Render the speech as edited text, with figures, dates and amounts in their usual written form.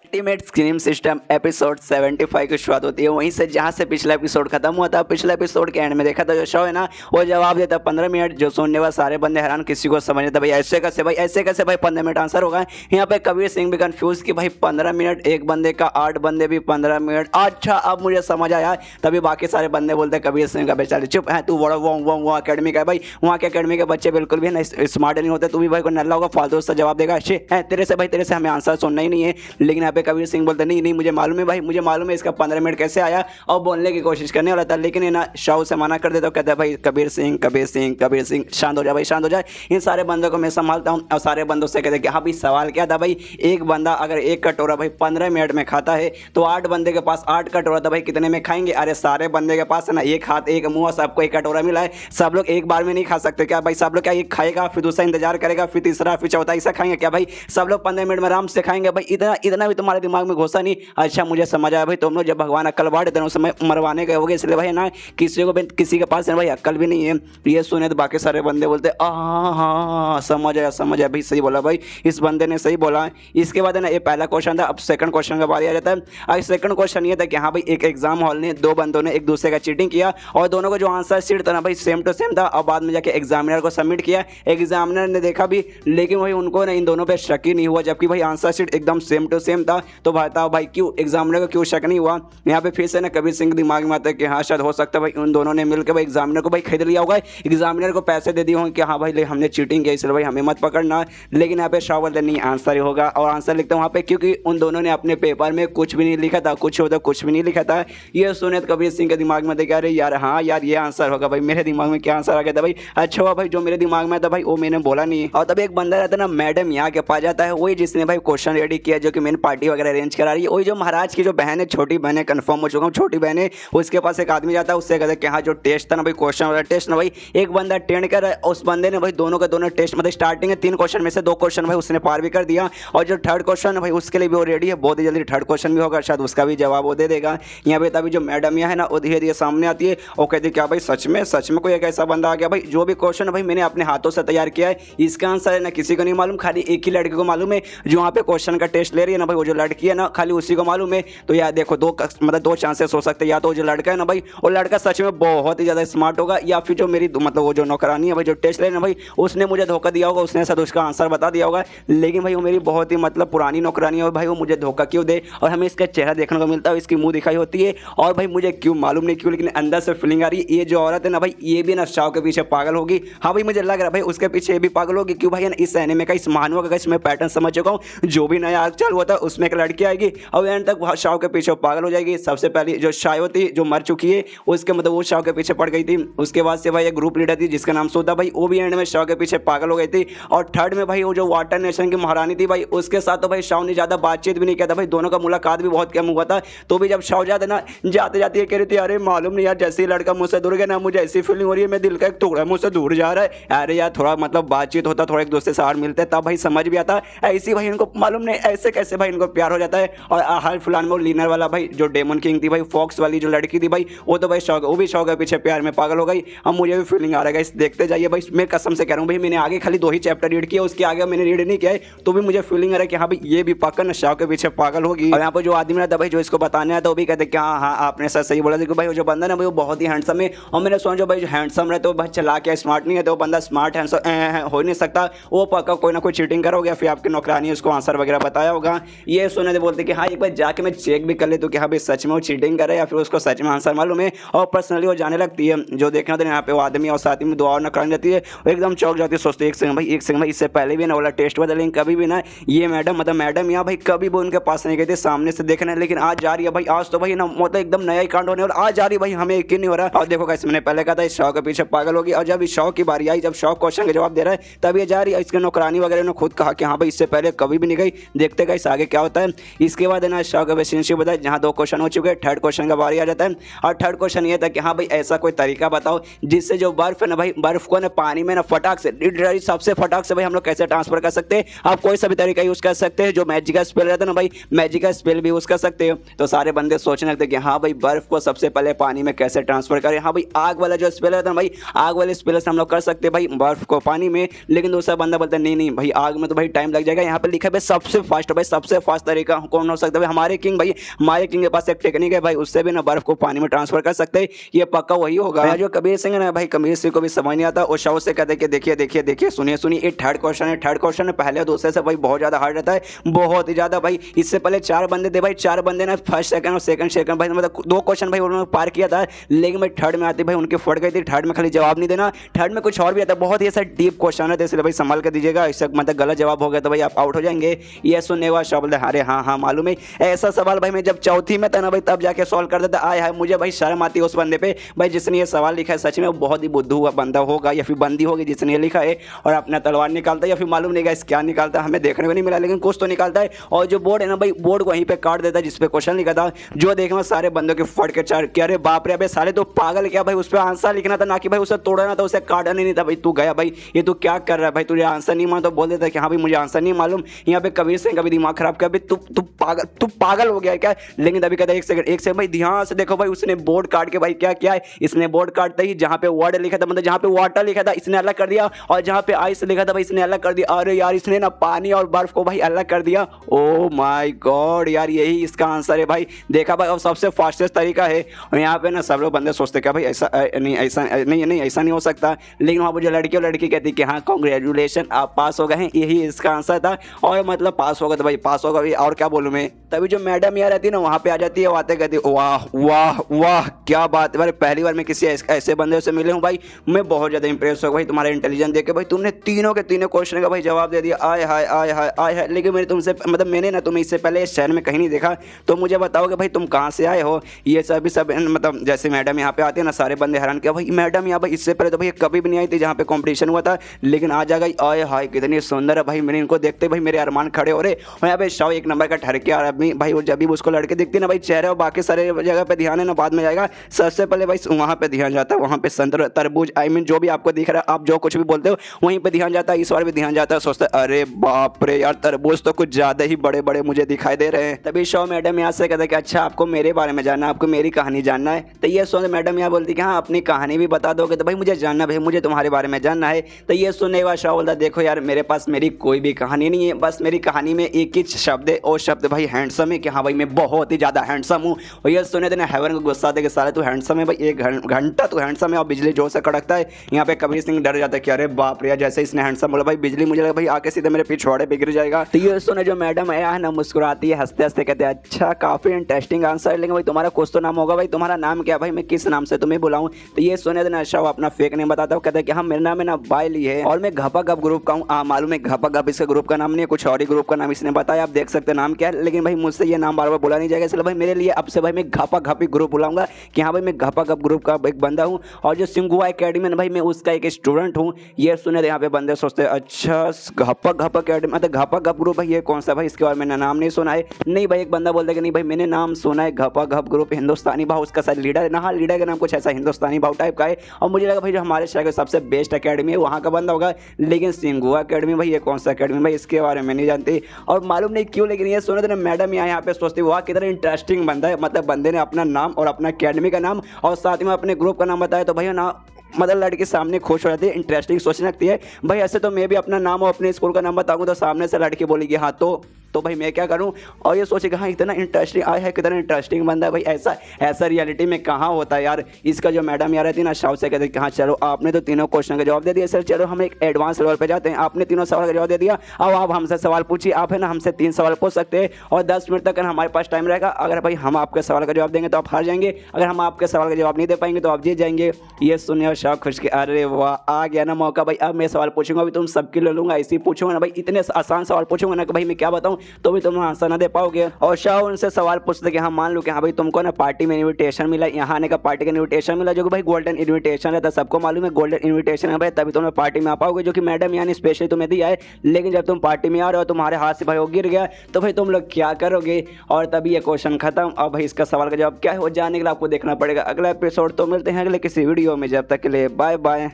Ultimate scream system episode 75 की शुरुआत होती है वहीं से जहां से पिछला एपिसोड खत्म हुआ था। पिछले एपिसोड के एंड में देखा था जो शो है ना वो जवाब देता 15 मिनट, जो सुनने वाले सारे बंदे हैरान, किसी को समझ नहीं था भाई ऐसे कैसे भाई 15 मिनट आंसर होगा। यहाँ पे कबीर सिंह भी कंफ्यूज कि भाई 15 मिनट एक बंदे का, 8 बंदे भी 15 मिनट। अच्छा अब मुझे समझ आया। तभी बाकी सारे बंदे बोलते कबीर सिंह का बेचारे चुप है, तू बड़ा वो अकेडमी का है भाई, वहाँ के अकेडमी के बच्चे बिल्कुल भी ना स्मार्ट नहीं होते, तू भी भाई को नल्ला होगा फालतू से जवाब देगा। अच्छे है तेरे से हमें आंसर सुनना ही नहीं है। लेकिन यहाँ पे कबीर सिंह बोलते नहीं मुझे मालूम है भाई, मुझे मालूम है इसका 15 मिनट कैसे आया, और बोलने की कोशिश करने वाला था। लेकिन ये ना शाह से मना कर देता, तो कहता है भाई कबीर सिंह शांत हो जाए भाई, शांत हो जाए, इन सारे बंदों को मैं संभालता हूँ। और सारे बंदों से कहते कि हाँ भाई सवाल क्या था भाई, एक बंदा अगर एक कटोरा भाई 15 मिनट में खाता है तो 8 बंदे के पास 8 कटोरा था भाई, कितने में खाएंगे? अरे सारे बंदे के पास है ना एक हाथ एक मुंह, सबको एक कटोरा मिला है, सब लोग एक बार में नहीं खा सकते क्या भाई? सब लोग क्या एक खाएगा फिर दूसरा इंतजार करेगा फिर तीसरा फिर चौथा ऐसा खाएंगे क्या भाई? सब लोग 15 मिनट में आराम से खाएंगे भाई? इतना भी तुम्हारे दिमाग में घुसा नहीं? अच्छा मुझे समझ आया भाई, तुम लोग जब भगवान अक्ल बांटे थे उस समय मरवाने गए होगे, इसलिए भाई ना किसी के पास है भाई अक्ल भी नहीं है। ये सुने तो बाकी सारे बंदे बोलते हाँ समझ आया भाई, सही बोला भाई, इस बंदे ने सही बोला। इसके बाद है ना ये पहला क्वेश्चन था। अब सेकंड क्वेश्चन का बारी आ जाता है। अब सेकंड क्वेश्चन ये था कि हाँ भाई एक एग्जाम हॉल ने दो बंदों ने एक दूसरे का चीटिंग किया और दोनों को जो आंसर शीट था ना भाई सेम टू सेम था, और बाद में जाके एग्जामिनर को सबमिट किया। एग्जामिनर ने देखा भी, लेकिन भाई उनको ना इन दोनों पे शक ही नहीं हुआ, जबकि भाई आंसर शीट एकदम सेम टू सेम था। तो बताओ भाई क्यों एग्जामिनर को क्यों शक नहीं हुआ? यहाँ पे फिर से ना कबीर सिंह दिमाग में आता है कि हाँ शायद हो सकता है भाई उन दोनों ने मिलकर भाई एग्जामिनर को भाई खरीद लिया होगा, एग्जामिनर को पैसे दे दिए होंगे कि हाँ भाई हमने चीटिंग की इसलिए भाई हमें मत पकड़ना। लेकिन यहाँ पे शाह बोलते नहीं आंसर ही होगा, और आंसर लिखते वहाँ पे क्योंकि उन दोनों ने अपने पेपर में कुछ भी नहीं लिखा था, कुछ भी नहीं लिखा था। ये सुने तो कबीर सिंह के दिमाग में देखा अरे यार हाँ यार ये आंसर होगा भाई, मेरे दिमाग में क्या आंसर आ गया था भाई? अच्छा हुआ भाई जो मेरे दिमाग में था भाई वो मैंने बोला नहीं। और तभी एक बंदा रहता है ना मैडम यहाँ के पास जाता है, वही जिसने भाई क्वेश्चन रेडी किया, जो कि मैंने पार्टी वगैरह अरेंज करा रही है, वही जो महाराज की जो बहन है, छोटी बहन है, कंफर्म हो चुका हूँ छोटी बहन है, उसके पास एक आदमी जाता है, उससे कहता है कि हाँ जो टेस्ट था ना भाई क्वेश्चन वाला टेस्ट ना भाई एक बंदा टेंड कर रहा है, उस बंदे ने भाई दोनों के दोनों टेस्ट मतलब स्टार्टिंग में 3 क्वेश्चन में से 2 क्वेश्चन भाई उसने पार भी कर दिया, और जो थर्ड क्वेश्चन है भाई उसके लिए भी वो रेडी है, बहुत ही जल्दी थर्ड क्वेश्चन भी होगा, शायद उसका भी जवाब वो दे देगा। यहाँ पे तभी जो मैडम यहाँ है ना वो धीरे धीरे सामने आती है और कहती है क्या भाई सच में कोई एक ऐसा बंदा आ गया भाई जो भी क्वेश्चन है भाई मैंने अपने हाथों से तैयार किया है, इसका आंसर है ना किसी को नहीं मालूम, खाली एक ही लड़के को मालूम है जो वहाँ पे क्वेश्चन का टेस्ट ले रही है ना भाई, वो जो लड़की है ना खाली उसी को मालूम है। तो यार देखो दो चांसेस हो सकते हैं, या तो जो लड़का है ना भाई वो लड़का सच में बहुत ही ज़्यादा स्मार्ट होगा, या फिर जो मेरी मतलब वो जो नौकरानी है भाई जो टेस्ट ले रही है ना भाई उसने मुझे धोखा दिया होगा, उसने शायद उसका आंसर बता दिया होगा। लेकिन भाई वो मेरी बहुत ही मतलब पुरानी नौकरानी है भाई, वो मुझे धोखा क्यों दे? और हमें इसका चेहरा देखने को मिलता है, इसकी मुंह दिखाई होती है, और भाई मुझे क्यों मालूम नहीं क्यों, लेकिन अंदर से फीलिंग आ रही है ये जो औरत है ना भाई ये भी ना शाह के पीछे पागल होगी। हाँ भाई मुझे लग रहा है भाई उसके पीछे ये भी पागल होगी। क्यों भाई इस एनिमे का, इस महानुआ का इसमें पैटर्न समझ चुका हूँ, जो भी नया आर्क चालू होता है उसमें एक लड़की आएगी और एंड तक शाह के पीछे पागल हो जाएगी। सबसे पहले जो शाह होती जो मर चुकी है उसके मतलब वो शाह के पीछे पड़ गई थी। उसके बाद से भाई एक ग्रुप लीडर थी जिसका नाम सोदा भाई, वो भी एंड में शाह के पीछे पागल हो गई थी। और थर्ड में भाई वो जो वाटर नेशन की महारानी थी भाई उसके साथ तो भाई शाह ने ज़्यादा बातचीत भी नहीं किया था भाई, दोनों का मुलाकात भी बहुत कम हुआ था। तो भी जब शाह जाते ना जाते जाते कह रही थी अरे मालूम नहीं यार जैसे ही लड़का मुझसे दूर गया ना मुझे ऐसी फीलिंग हो रही है मैं दिल का एक टुकड़ा मुझसे दूर जा रहा है। अरे यार थोड़ा मतलब बातचीत होता, थोड़ा एक दूसरे से हार मिलते तब भाई समझ भी आता। ऐसी भाई इनको मालूम नहीं ऐसे कैसे भाई इनको प्यार हो जाता है। और हाल फिलहाल में लीनर वाला भाई जो डेमन किंग थी भाई, फॉक्स वाली जो लड़की थी भाई वो तो भाई शौक, वो भी शौक के पीछे प्यार में पागल हो गई। अब मुझे भी फीलिंग आ रहा है, देखते जाइए भाई, मैं कसम से कह रहा हूँ भाई मैंने आगे खाली 2 ही चैप्टर रीड किया, उसके आगे मैंने रीड नहीं किया है, तो भी मुझे फीलिंग आ रहा है कि हाँ भाई ये भी पक्का ना शौक के पीछे पागल होगी। और यहाँ पर जो आदमी रहता भाई जो इसको बताने आता वो भी कहते कि हाँ आपने सही बोला, देखो भाई जो बंदा ना भाई वो बहुत ही हैंडसम है। और मैंने सोचा भाई जो हैंडसम रहता है भाई चला के स्मार्ट नहीं है, तो बंदा स्मार्ट हैंडसम हो नहीं सकता, वो पक्का कोई ना कोई चीटिंग करोगे, फिर आपकी नौकरानी उसको आंसर वगैरह बताया होगा। ये सुने तो बोलते कि हाँ एक बार जाके मैं चेक भी कर ले तो कि हाँ भाई सच में वो चीटिंग करे या फिर उसको सच में आंसर मालूम है। और पर्सनली वो जाने लगती है, जो देखना तो यहाँ पे वो आदमी और साथ में दुआ और नौकरानी रहती है, वो एकदम चौक जाती है, सोचती है एक सेकंड भाई इससे पहले भी ना वाला टेस्ट हुआ था, लेकिन कभी भी ना ये मैडम यहाँ भाई कभी भी उनके पास नहीं गए थे सामने से देखने, लेकिन आज जा रही है भाई, आज तो भाई ना मतलब एकदम नया ही कांड होने और आज जा रही भाई, हमें यकीन नहीं हो रहा। और देखो कैसे मैंने पहले कहा था इस शौक के पीछे पागल होगी, और जब इस शौक की बारी आई, जब शौक क्वेश्चन का जवाब दे रहा है तब ये जा रही है। इसके नौकरानी वगैरह ने खुद कहा कि हाँ भाई इससे पहले कभी भी नहीं गई, देखते गए आगे क्या होता है। इसके बाद है ना शौक का रिलेशनशिप बताया जहाँ 2 क्वेश्चन हो चुके हैं, थर्ड क्वेश्चन का बारी आ जाता है। और थर्ड क्वेश्चन ये था कि हाँ भाई ऐसा कोई तरीका बताओ जिससे जो बर्फ है ना भाई बर्फ को ना पानी में ना फटाक से लिटरली सबसे फटाक से भाई हम लोग कैसे ट्रांसफर कर सकते हैं। आप कोई सा भी तरीका यूज कर सकते हैं, जो मैजिक का स्पेल रहता है ना भाई मैजिक का स्पेल भी यूज कर सकते हो। तो सारे बंदे सोचने लगते कि हाँ भाई बर्फ को सबसे पहले पानी में कैसे ट्रांसफर करें। हाँ भाई आग वाला जो स्पेल रहता है ना भाई आग वाले स्पेल से हम लोग कर सकते हैं भाई बर्फ को पानी में। लेकिन दूसरा बंदा बोलता है नहीं भाई आग में तो भाई टाइम लग जाएगा, यहाँ पे लिखा है सबसे फास्ट भाई सबसे फास्ट तरीका कौन हो सकता है? हमारे किंग भाई, हमारे किंग के पास एक टेक्निक है भाई, उससे भी ना बर्फ को पानी में ट्रांसफर कर सकते हैं, ये पक्का वही होगा। जो कबीर सिंह है ना भाई, कबीर सिंह को भी समझ नहीं आता और शाह से कहते कि देखिए देखिए देखिए, सुनिए सुनिए, ये थर्ड क्वेश्चन है। थर्ड क्वेश्चन है पहले और दूसरे से भाई बहुत ज्यादा हार्ड रहता है, बहुत ही ज्यादा भाई। इससे पहले 4 बंदे थे भाई, 4 बंदे ना फर्स्ट सेकंड और सेकंड भाई, मतलब 2 क्वेश्चन भाई उन्होंने पार किया था, लेकिन भाई थर्ड में आती भाई उनकी फट गई थी। थर्ड में खाली जवाब नहीं देना, थर्ड में कुछ और भी आता है, बहुत ही ऐसा डीप क्वेश्चन है, तो इसलिए भाई संभाल कर दीजिएगा। इससे मतलब गलत जवाब हो गया तो भाई आप आउट हो जाएंगे। ये सुनने के बाद शाह बोलते अरे हाँ हाँ मालूम है। ऐसा सवाल भाई मैं जब चौथी में था ना भाई, तब जाके सॉल्व कर देता। आय हाय, मुझे भाई शर्म आती है उस बंदे पे भाई जिसने ये सवाल लिखा है। सच में वो बहुत ही बुद्धू हुआ बंदा होगा या फिर बंदी होगी जिसने ये लिखा है, और अपना तलवार निकालता है या फिर मालूम नहीं गाइस क्या निकालता है, हमें देखने को नहीं मिला, लेकिन कुछ तो निकालता है। और जो बोर्ड है ना भाई, बोर्ड को वहीं पे काट देता है जिसपे क्वेश्चन लिखा था। जो देखना सारे बंदों के फट के चार, क्या अरे बाप रे, अबे साले तो पागल क्या भाई, उस पर आंसर लिखना था ना कि भाई उसे तोड़ना था, उसे काटना नहीं था भाई। तू गया भाई, ये तू क्या कर रहा है भाई, तुझे आंसर नहीं मालूम तो बोल देता कि हाँ भाई मुझे आंसर नहीं मालूम। यहाँ पे कबीर सिंह का भी दिमाग खराब किया भाई, तू पागल हो गया है क्या? लेकिन अभी कहता है एक सेकंड भाई, ध्यान से देखो भाई, उसने बोर्ड काट के भाई क्या किया है, इसने बोर्ड काटते ही जहाँ पे वर्ड लिखा था, मतलब जहाँ पे वाटर लिखा था इसने अलग कर दिया, और जहाँ पे आइस लिखा था भाई इसने अलग कर दिया। अरे यार, इसने ना पानी और बर्फ को भाई अलग कर दिया। ओ माय गॉड यार, यही इसका आंसर है भाई। देखा भाई, और सबसे फास्टेस्ट तरीका है। और यहाँ पे ना सब लोग बंदे सोचते क्या भाई ऐसा नहीं, ऐसा नहीं, ऐसा नहीं हो सकता। लेकिन वहाँ पर जो लड़की और लड़की कहती कि हाँ कांग्रेचुलेशन आप पास हो गए हैं, यही इसका आंसर था। और मतलब पास होगा तो भाई पास होगा भाई, और क्या बोलूँ मैं। तभी जो मैडम यहाँ रहती है ना, वहाँ पे आ जाती है, बातें कहती है वाह वाह वाह क्या बात है भाई, पहली बार मैं किसी ऐसे बंदे से मिले हूँ भाई, मैं बहुत ज़्यादा इंप्रेस हो भाई तुम्हारा इंटेलिजेंस देख के भाई। तुमने तीनों के तीनों क्वेश्चन का भाई जवाब दे दिया, आय हाय आय हाय आय हाय। लेकिन मैंने तुमसे मतलब मैंने ना तुम्हें इससे पहले इस शहर में कहीं नहीं देखा, तो मुझे बताओ कि भाई तुम कहाँ से आए हो। ये सब मतलब जैसे मैडम यहाँ पे आती है ना, सारे बंदे हैरान किया भाई, मैडम यहाँ भाई इससे पहले तो भाई कभी भी नहीं आई थी जहाँ पे कॉम्पिटिशन हुआ था, लेकिन आज आ गई। आय हाय कितनी सुंदर है भाई, मैंने इनको देखते भाई मेरे अरमान खड़े हो रहे। और यहाँ पे शाह एक नंबर का ठरके आ रहा भाई, वो जब भी उसको लड़के दिखती है ना भाई, चेहरे और बाकी सारे जगह पे ध्यान है ना, बाद में जाएगा। सबसे पहले भाई वहाँ पे ध्यान जाता है, वहाँ पे संतरा तरबूज आई मीन जो भी आपको दिख रहा है, आप जो कुछ भी बोलते हो वहीं पे ध्यान जाता है। इस बार भी ध्यान जाता है, सोचता है अरे बाप रे यार, तरबूज तो कुछ ज़्यादा ही बड़े बड़े मुझे दिखाई दे रहे हैं। तभी शाह मैडम यहाँ से कहते हैं कि अच्छा आपको मेरे बारे में जानना है, आपको मेरी कहानी जानना है। तो ये सुन मैडम यहाँ बोलती कि हाँ अपनी कहानी भी बता दोगे, तो भाई मुझे जानना भाई, मुझे तुम्हारे बारे में जानना है। तो ये सुनने के बाद शाह बोलता देखो यार, मेरे पास मेरी कोई भी कहानी नहीं है, बस मेरी कहानी में एक ही शब्द है, और शब्द भाई हैंडसम है, कि हाँ भाई मैं बहुत ही ज़्यादा हैंडसम हूँ। और ये सुने देना हेवन को गुस्सा दे के साले तू हैंडसम है भाई, 1 घंटा तू हैंडसम है, और बिजली जोर से कड़कता है। यहाँ पे कबीर सिंह डर जाता है कि अरे बाप रे, जैसे इसने हैंडसम बोला भाई बिजली, मुझे लगा भाई आके सीधे मेरे पिछवाड़े पे गिर जाएगा। तो ये सुने जो मैडम है ना, मुस्कुराती है हंसते हंसते, कहते हैं अच्छा काफी इंटरेस्टिंग आंसर है, लेकिन भाई तुम्हारा कुछ तो नाम होगा भाई, तुम्हारा नाम क्या भाई, मैं किस नाम से तुम्हें बुलाऊं। तो ये सुने देना अच्छा अपना फेक नेम बताता हूँ, कहते हैं कि हाँ मेरा नाम है ना बाइली है, और मैं घपा गप ग्रुप का हूँ। मालूम है घपा गप इसका ग्रुप का नाम नहीं है, कुछ और ही ग्रुप का नाम इसने बताया, आप देख सकते नाम क्या है, लेकिन भाई मुझसे ये नाम बार बार बोला नहीं जाएगा, इसलिए भाई मेरे लिए अब से भाई मैं घपा घपी ग्रुप बुलाऊंगा कि हाँ भाई मैं घपा गप ग्रुप का एक बंदा हूँ। और जो सिंघुआ एकेडमी है भाई, मैं उसका एक स्टूडेंट हूँ। ये सुने यहाँ पे बंदे सोचते हैं अच्छा घपा घप एकेडमी, मतलब घपा गप ग्रुप भाई ये कौन सा भाई, इसके बारे में नाम नहीं सुना है। नहीं भाई एक बंदा बोलता है कि नहीं भाई मैंने नाम सुना है, घपा घप ग्रुप हिंदुस्तानी भाव, उसका शायद लीडर है ना, हाँ लीडर का नाम कुछ ऐसा हिंदुस्तानी भाव टाइप का है। और मुझे लगा भाई जो हमारे शहर का सबसे बेस्ट एकेडमी है वहाँ का बंदा होगा, लेकिन सिंघुआ एकेडमी भाई ये कौन सा एकेडमी भाई, इसके बारे में नहीं जानती और मालूम नहीं क्यों। लेकिन ये सुने थे ना मैडम यहाँ पे सोचती वाह कितना इंटरेस्टिंग बंदा है, मतलब बंदे ने अपना नाम और अपना एकेडमी का नाम और साथ में अपने ग्रुप का नाम बताया, तो भाई ना मतलब लड़के सामने खुश हो जाती है, इंटरेस्टिंग सोचने लगती है। भाई ऐसे तो मैं भी अपना नाम और अपने स्कूल का नाम बताऊंगा तो सामने से लड़की बोलेगी हाँ तो भाई मैं क्या करूं, और ये सोचेगा हाँ इतना इंटरेस्टिंग आया है, कितना इंटरेस्टिंग बंदा है भाई, ऐसा रियलिटी में कहाँ होता है यार। इसका जो मैडम यार रहती है ना शाह से कहते हैं कि हाँ चलो आपने तो तीनों क्वेश्चन का जवाब दे दिया सर, चलो हम एक एडवांस लेवल पे जाते हैं, आपने तीनों सवाल का जवाब दे दिया, अब आप हमसे सवाल पूछिए, आप है ना हमसे 3 सवाल पूछ सकते हैं और 10 मिनट तक हमारे पास टाइम रहेगा। अगर भाई हम आपके सवाल का जवाब देंगे तो आप हार जाएंगे, अगर हम आपके सवाल का जवाब नहीं दे पाएंगे तो आप जीत जाएंगे। ये सुनिए और शाह खुश के अरे वाह आ गया ना मौका भाई, अब मैं सवाल पूछूंगा भाई, तुम सबके ले लूंगा, ऐसे ही पूछूंगा ना भाई, इतने आसान सवाल पूछूंगा ना कि भाई मैं क्या बताऊं, तो भी तुम आंसर ना दे पाओगे। और शाह उनसे सवाल पूछते कि हाँ मान लो कि हाँ भाई तुमको ना पार्टी में इन्विटेशन मिला, यहाँ आने का पार्टी का इन्विटेशन मिला, जो कि भाई गोल्डन इन्विटेशन रहता है, सबको मालूम है गोल्डन इन्विटेशन है भाई, तभी तुम पार्टी में आ पाओगे, जो कि मैडम यहाँ ने स्पेशली तुम्हें दिया है। लेकिन जब तुम पार्टी में आ रहे हो तुम्हारे हाथ से भाई वो गिर गया, तो भाई तुम लोग क्या करोगे। और तभी ये क्वेश्चन खत्म। अब भाई इसका सवाल का जवाब क्या है वो जानने के लिए आपको देखना पड़ेगा अगला एपिसोड। तो मिलते हैं अगले किसी वीडियो में, जब तक के लिए बाय बाय।